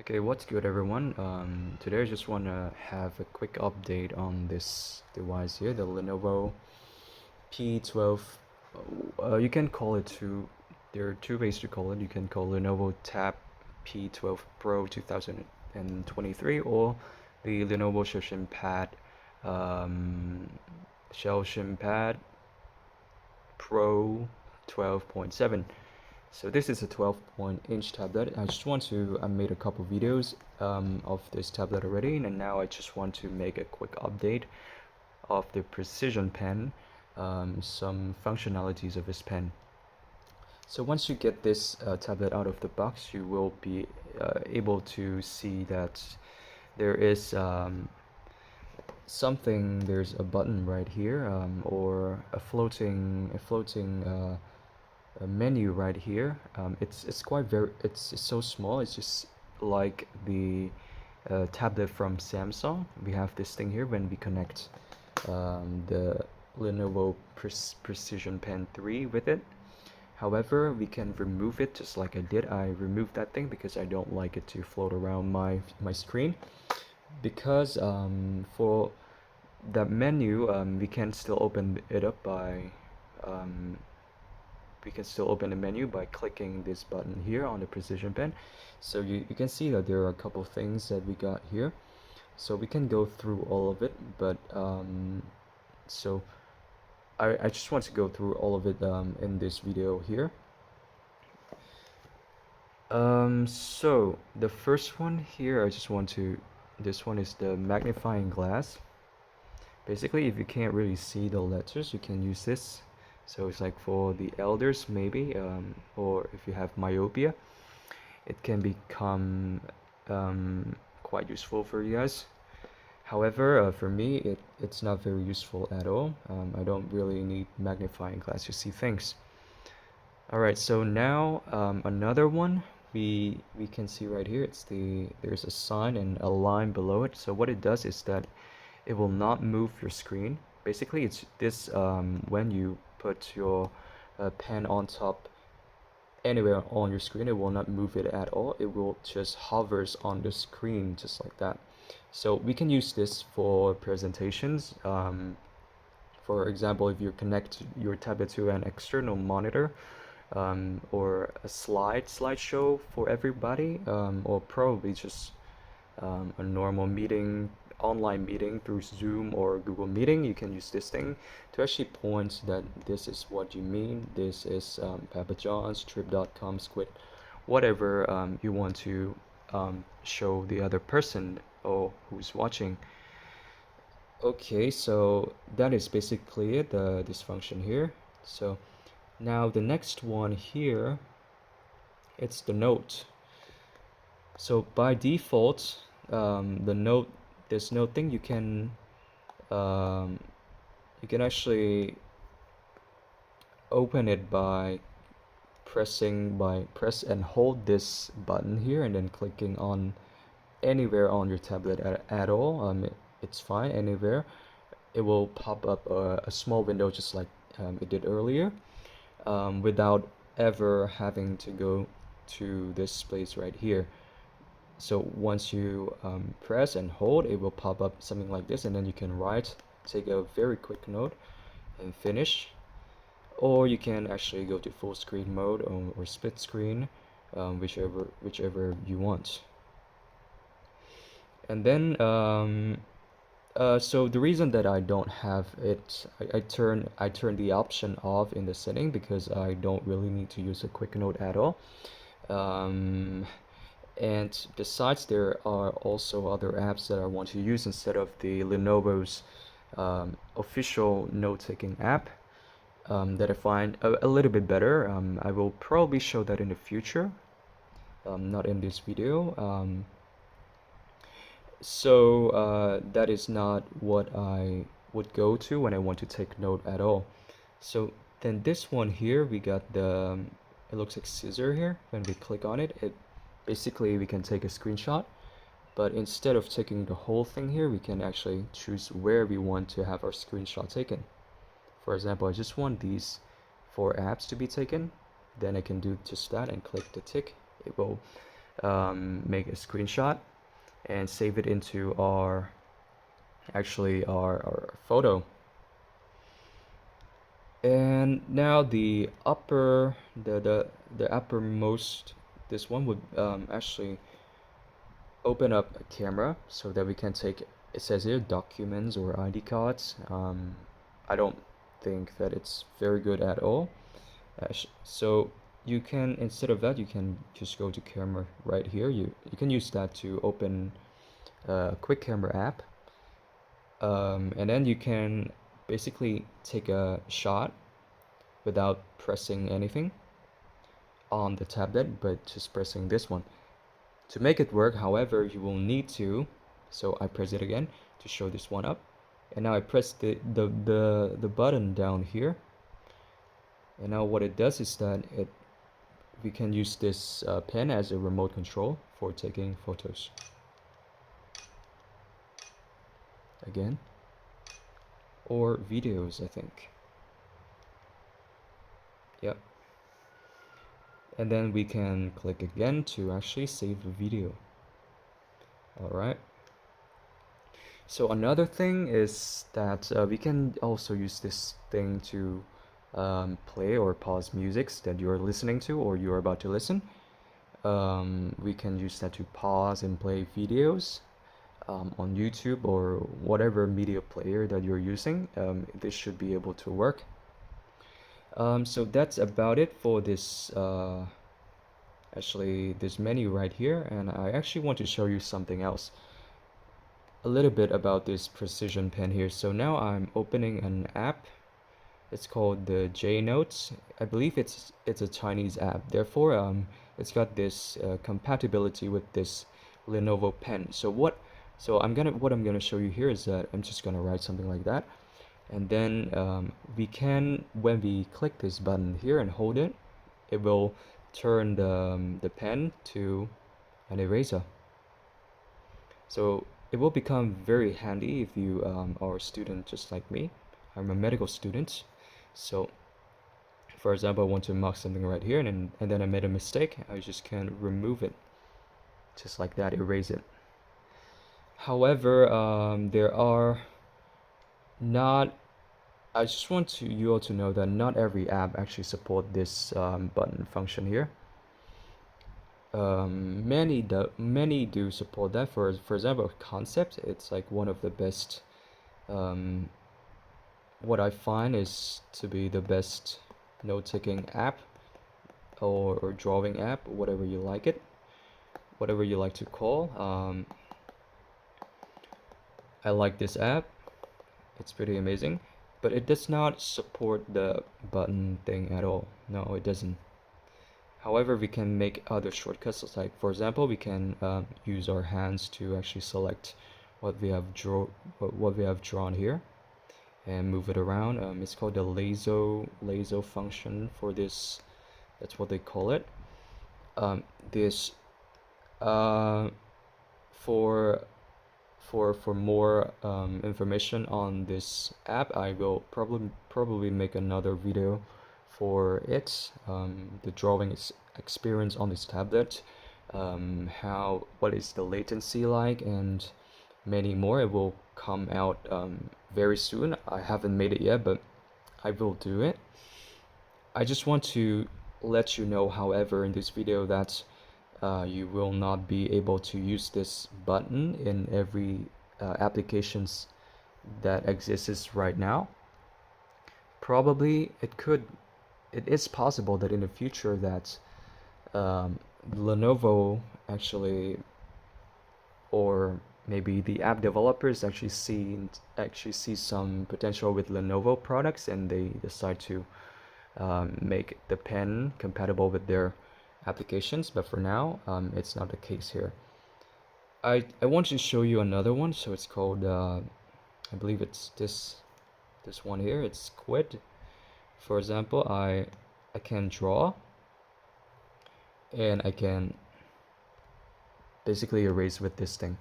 Okay, what's good everyone? Today I just want to have a quick update on this device here, the Lenovo P12. You can call it there are two ways to call it. You can call Lenovo Tab P12 Pro 2023 or the Lenovo um, Xiaoxin Pad Pro 12.7. So this is a 12-inch tablet. I made a couple videos of this tablet already, and now I just want to make a quick update of the precision pen, some functionalities of this pen. So once you get this tablet out of the box, you will be able to see that there is there's a button right here, or a floating a menu right here. It's so small. It's just like the tablet from Samsung. We have this thing here when we connect the Lenovo Precision Pen 3 with it. However, we can remove it just like I did. I removed that thing because I don't like it to float around my screen. Because for that menu, we can still open it up by we can still open the menu by clicking this button here on the precision pen. So you can see that there are a couple things that we got here, so we can go through all of it, but so I just want to go through all of it in this video here. So the first one here, this one is the magnifying glass. Basically, if you can't really see the letters, you can use this. So it's like for the elders maybe, or if you have myopia, it can become quite useful for you guys. However, for me, it's not very useful at all. I don't really need magnifying glass to see things. Alright, so now another one we can see right here. There's a sign and a line below it. So what it does is that it will not move your screen. Basically, it's this when you put your pen on top anywhere on your screen, it will not move it at all. It will just hovers on the screen just like that. So we can use this for presentations. For example, if you connect your tablet to an external monitor, or a slideshow for everybody, or probably just a normal meeting, online meeting through Zoom or Google Meeting, you can use this thing to actually point that this is what you mean. This is Papa John's, Trip.com, Squid, whatever you want to show the other person or who's watching. Okay, so that is basically it, this function here. So now the next one here, it's the note. So by default, this note thing, you can actually open it by press and hold this button here and then clicking on anywhere on your tablet at all. It's fine anywhere. It will pop up a small window just like it did earlier, without ever having to go to this place right here. So once you press and hold, it will pop up something like this, and then you can take a very quick note and finish. Or you can actually go to full screen mode or split screen, whichever you want. And then so the reason that I don't have it, I turn the option off in the setting because I don't really need to use a quick note at all. And besides, there are also other apps that I want to use instead of the Lenovo's official note-taking app, that I find a little bit better. I will probably show that in the future, not in this video. So that is not what I would go to when I want to take note at all. So then this one here, we got it looks like scissor here. When we click on it, basically we can take a screenshot, but instead of taking the whole thing here, we can actually choose where we want to have our screenshot taken. For example, I just want these 4 apps to be taken, then I can do just that and click the tick. It will make a screenshot and save it into our our photo. And now the uppermost, this one would actually open up a camera so that we can take, it says here, documents or ID cards. I don't think that it's very good at all. So you can, instead of that, you can just go to camera right here. You can use that to open a quick camera app. And then you can basically take a shot without pressing anything on the tablet, but just pressing this one. To make it work, however, you will need to, so I press it again to show this one up. And now I press the button down here. And now what it does is that we can use this pen as a remote control for taking photos. Again. Or videos, I think. Yep. And then we can click again to actually save the video. Alright. So another thing is that we can also use this thing to play or pause musics that you're listening to or you're about to listen. We can use that to pause and play videos on YouTube or whatever media player that you're using. This should be able to work. So that's about it for this this menu right here, and I actually want to show you something else, a little bit about this precision pen here. So now I'm opening an app. It's called the J Notes. I believe it's a Chinese app, therefore it's got this compatibility with this Lenovo pen. So what I'm gonna show you here is that I'm just gonna write something like that, and then we can, when we click this button here and hold it, it will turn the pen to an eraser. So it will become very handy if you are a student just like me. I'm a medical student. So for example, I want to mark something right here, and then I made a mistake. I just can remove it just like that, erase it. However, there are not, I just want you all to know that not every app actually support this button function here. Many do support that. For example, Concept, it's like one of the best, what I find is to be the best note-taking app or drawing app, whatever you like it, whatever you like to call. I like this app. It's pretty amazing, but it does not support the button thing at all. No, it doesn't. However, we can make other shortcuts, like for example, we can use our hands to actually select what we have drawn here and move it around. It's called the lazo function for this. That's what they call it. This for more information on this app, I will probably make another video for it, the drawing experience on this tablet, what is the latency like, and many more. It will come out very soon. I haven't made it yet, but I will do it. I just want to let you know, however, in this video that you will not be able to use this button in every applications that exists right now. Probably it is possible that in the future that Lenovo actually, or maybe the app developers actually see some potential with Lenovo products, and they decide to make the pen compatible with their applications. But for now, it's not the case here. I want to show you another one. So it's called I believe it's this one here. It's Quid. For example, I can draw, and I can basically erase with this thing.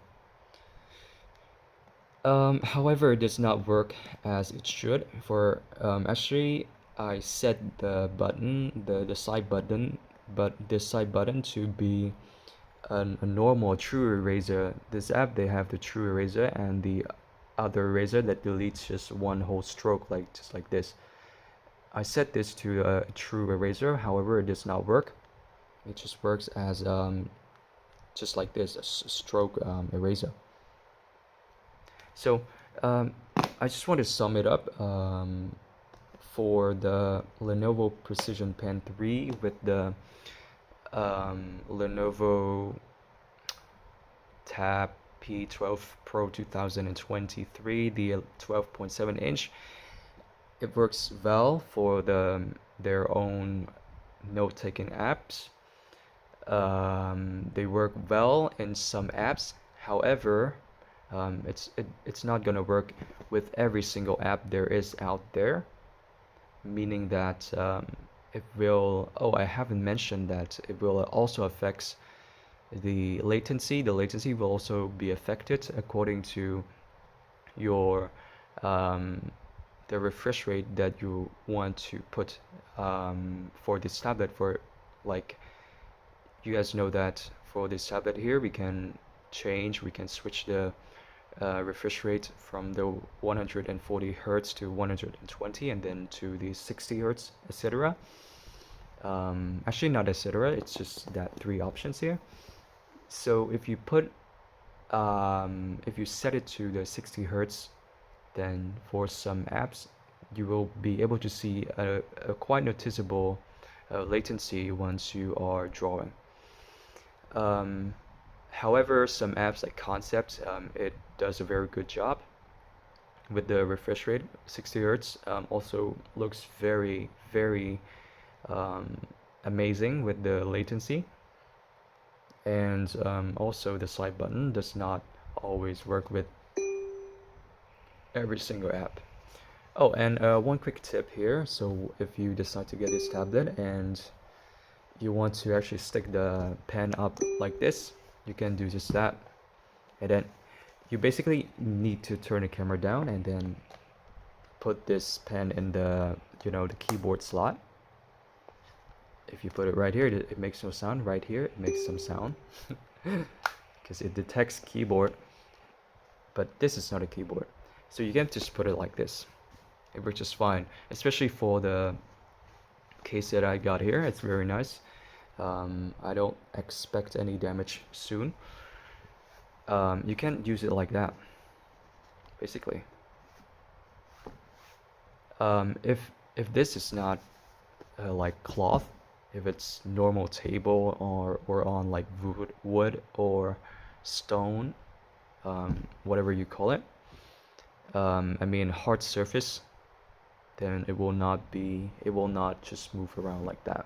However, it does not work as it should. For actually, I set the button, the side button, but this side button to be a normal true eraser. This app, they have the true eraser and the other eraser that deletes just one whole stroke, like just like this. I set this to a true eraser, however, it does not work. It just works as just like this, a stroke eraser. So I just want to sum it up. For the Lenovo Precision Pen 3 with the Lenovo Tab P12 Pro 2023, the 12.7 inch, it works well for their own note-taking apps. They work well in some apps. However, it's not gonna work with every single app there is out there, meaning that it will. Oh, I haven't mentioned that it will also affect the latency. The latency will also be affected according to your the refresh rate that you want to put for this tablet. For like, you guys know that for this tablet here, we can switch the refresh rate from the 140 hertz to 120, and then to the 60 hertz, etc. Actually, not etc. It's just that three options here. So if you if you set it to the 60 hertz, then for some apps you will be able to see a quite noticeable latency once you are drawing. However, some apps like Concept, it does a very good job with the refresh rate. 60 hertz also looks very, very amazing with the latency. And also the side button does not always work with every single app. Oh, and one quick tip here. So if you decide to get this tablet and you want to actually stick the pen up like this, you can do just that. And then you basically need to turn the camera down and then put this pen in the, the keyboard slot. If you put it right here, it makes no sound. Right here, it makes some sound because it detects keyboard, but this is not a keyboard. So you can just put it like this. It works just fine, especially for the case that I got here. It's very nice. I don't expect any damage soon. You can use it like that, basically. If this is not like cloth, if it's normal table or on like wood or stone, whatever you call it, I mean hard surface, then it will not just move around like that.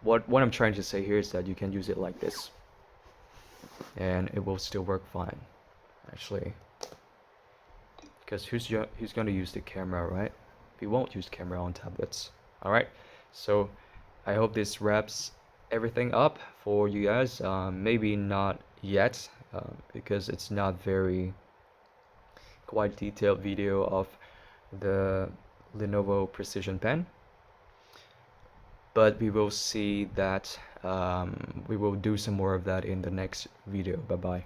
What I'm trying to say here is that you can use it like this and it will still work fine, actually, because who's going to use the camera, right? We won't use camera on tablets. All right, so I hope this wraps everything up for you guys. Maybe not yet, because it's not very quite detailed video of the Lenovo Precision Pen, but we will see that. We will do some more of that in the next video. Bye bye.